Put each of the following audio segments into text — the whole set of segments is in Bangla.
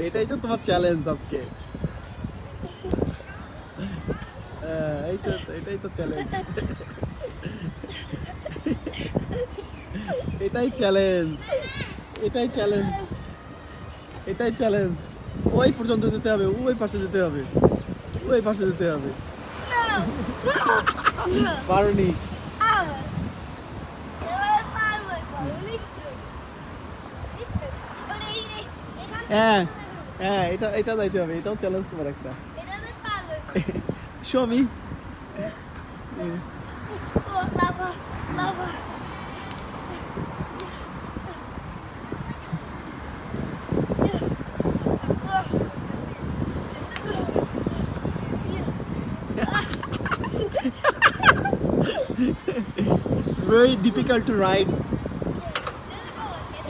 এটাই তো তোমার চ্যালেঞ্জ আজকে। এটাই তো চ্যালেঞ্জ। এটাই চ্যালেঞ্জ। এটাই চ্যালেঞ্জ। এটাই চ্যালেঞ্জ। ওই পর্যন্ত যেতে হবে, ওই পাশে যেতে হবে, ওই পাশে যেতে হবে। পারোনি। হ্যাঁ হ্যাঁ, এটা এটা যাইতে হবে, এটাও চ্যালেঞ্জ তোমার একটা। Shami. It's very difficult to ride.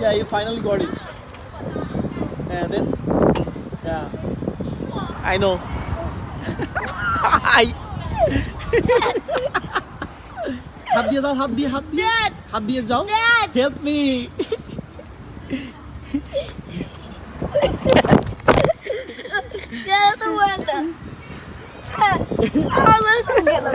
Yeah, you finally got it. And then, yeah, I know. I. হাত দিয়ে যাও, হাত দিয়ে, হাত দিয়ে, হাত দিয়ে যাও। Help me. Ya, the world. Ah, let's go.